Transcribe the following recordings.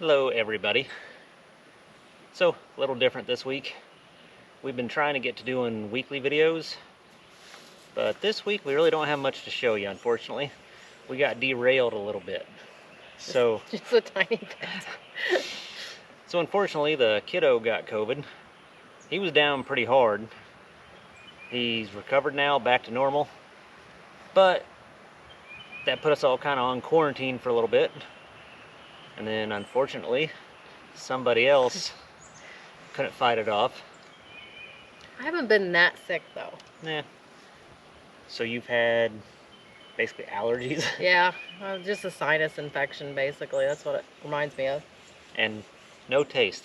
Hello everybody. So, a little different this week. We've been trying to get to doing weekly videos, but this week we really don't have much to show you, unfortunately. We got derailed a little bit. So, just a tiny bit. So unfortunately the kiddo got COVID. He was down pretty hard. He's recovered now, back to normal. But that put us all kind of on quarantine for a little bit. And then unfortunately, somebody else couldn't fight it off. I haven't been that sick though. Nah. So you've had basically allergies? Yeah, just a sinus infection basically. That's what it reminds me of. And no taste.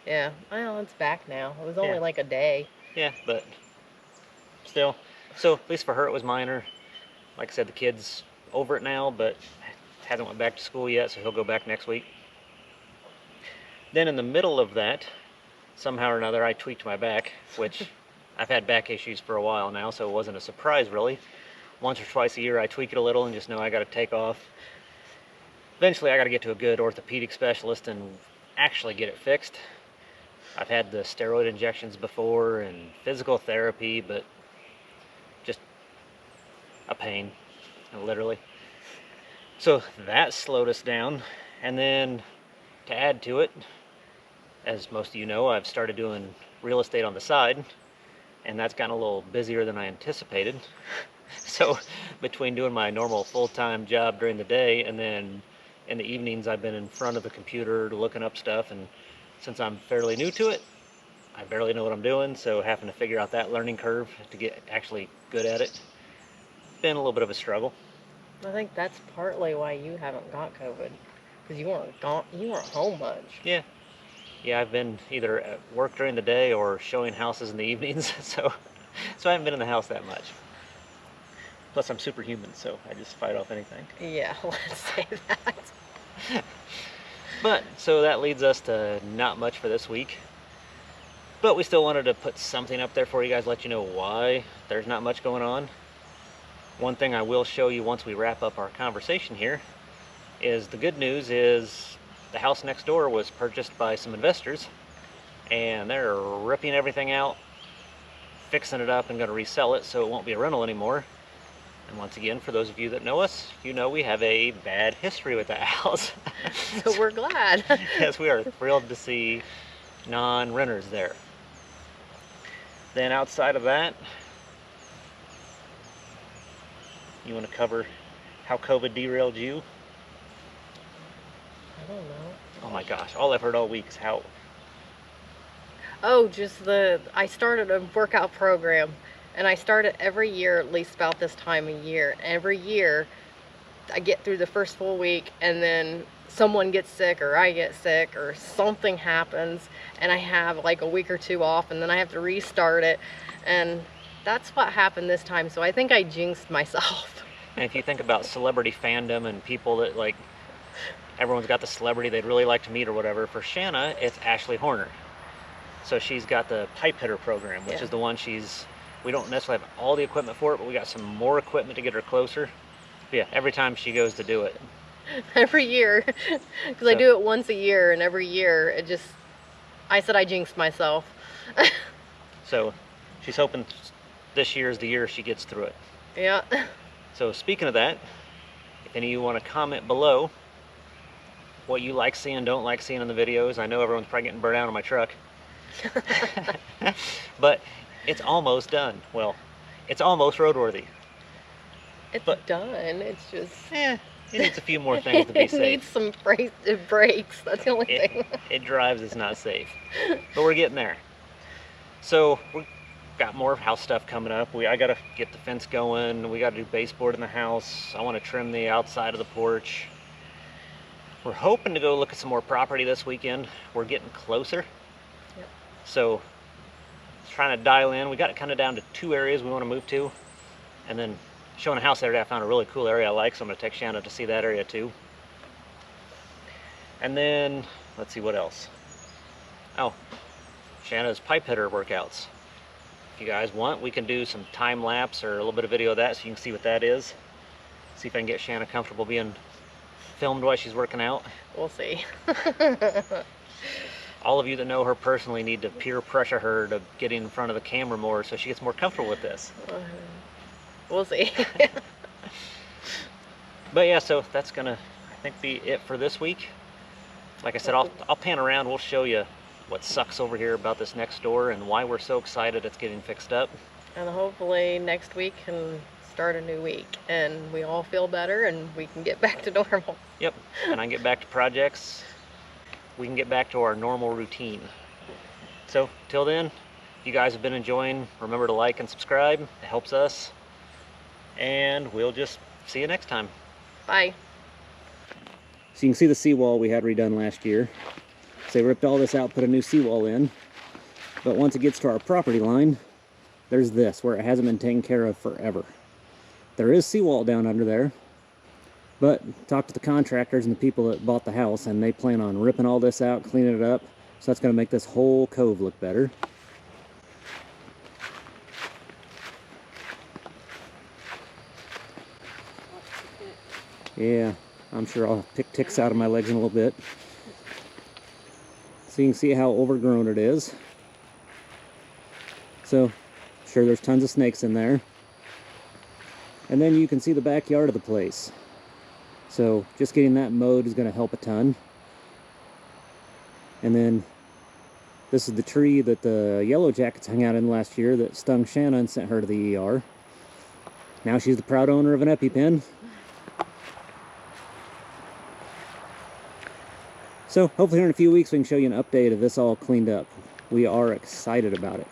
Yeah, well, it's back now. It was only Yeah. like a day. Yeah, but still. So at least for her it was minor. Like I said, the kid's over it now, but hasn't went back to school yet, so he'll go back next week. Then in the middle of that, somehow or another, I tweaked my back, which I've had back issues for a while now, so it wasn't a surprise really. Once or twice a year I tweak it a little and just know I got to take off. Eventually I got to get to a good orthopedic specialist and actually get it fixed. I've had the steroid injections before and physical therapy, but just a pain, literally. So that slowed us down. And then to add to it, as most of you know, I've started doing real estate on the side, and that's gotten a little busier than I anticipated. So between doing my normal full-time job during the day and then in the evenings I've been in front of the computer looking up stuff, and since I'm fairly new to it, I barely know what I'm doing, so having to figure out that learning curve to get actually good at it, been a little bit of a struggle. I think that's partly why you haven't got COVID, because you weren't home much. Yeah, I've been either at work during the day or showing houses in the evenings, so I haven't been in the house that much. Plus I'm superhuman, so I just fight off anything. Yeah, let's say that. But, so that leads us to not much for this week. But we still wanted to put something up there for you guys, let you know why there's not much going on. One thing I will show you once we wrap up our conversation here is the good news is the house next door was purchased by some investors, and they're ripping everything out, fixing it up, and going to resell it so it won't be a rental anymore. And once again, for those of you that know us, you know we have a bad history with that house. So we're glad. Yes, we are thrilled to see non-renters there. Then outside of that, you want to cover how COVID derailed you? I don't know. Oh my gosh, all I've heard all week is how... Oh, I started a workout program, and I start it every year, at least about this time of year. Every year, I get through the first full week, and then someone gets sick, or I get sick, or something happens, and I have like a week or two off, and then I have to restart it, and that's what happened this time, so I think I jinxed myself. And if you think about celebrity fandom and people that, like, everyone's got the celebrity they'd really like to meet or whatever, for Shanna, it's Ashley Horner. So she's got the pipe hitter program, which is the one we don't necessarily have all the equipment for it, but we got some more equipment to get her closer. But yeah, every time she goes to do it. Every year, because I do it once a year, and every year I said I jinxed myself. So she's hoping this year is the year she gets through it. Yeah. So speaking of that, if any of you want to comment below what you like seeing, don't like seeing in the videos. I know everyone's probably getting burnt out on my truck. But it's almost done. Well, it's almost roadworthy. It's done. It's just... it needs a few more things to be safe. It needs some brakes. That's the only thing. It drives, it's not safe. But we're getting there. So we've got more house stuff coming up. I got to get the fence going. We got to do baseboard in the house. I want to trim the outside of the porch. We're hoping to go look at some more property this weekend. We're getting closer. Yep. So trying to dial in. We got it kind of down to 2 areas we want to move to. And then showing a house the other day, I found a really cool area I like, so I'm going to take Shanna to see that area too. And then, let's see what else. Oh, Shanna's pipe hitter workouts. If you guys want, we can do some time lapse or a little bit of video of that so you can see what that is. See if I can get Shanna comfortable being filmed while she's working out. We'll see. All of you that know her personally need to peer pressure her to get in front of the camera more so she gets more comfortable with this. We'll see. But yeah, so that's gonna, I think, be it for this week. Like I said, I'll pan around. We'll show you what sucks over here about this next door and why we're so excited it's getting fixed up. And hopefully next week can start a new week and we all feel better and we can get back to normal. Yep, and I can get back to projects. We can get back to our normal routine. So till then, if you guys have been enjoying, remember to like and subscribe. It helps us. And we'll just see you next time. Bye. So you can see the seawall we had redone last year. So they ripped all this out, put a new seawall in. But once it gets to our property line, there's this, where it hasn't been taken care of forever. There is seawall down under there, but talk to the contractors and the people that bought the house, and they plan on ripping all this out, cleaning it up. So that's going to make this whole cove look better. Yeah, I'm sure I'll pick ticks out of my legs in a little bit. So you can see how overgrown it is. So, sure, there's tons of snakes in there. And then you can see the backyard of the place. So just getting that mowed is going to help a ton. And then this is the tree that the yellow jackets hung out in last year that stung Shanna and sent her to the ER. Now she's the proud owner of an EpiPen. So hopefully here in a few weeks we can show you an update of this all cleaned up. We are excited about it.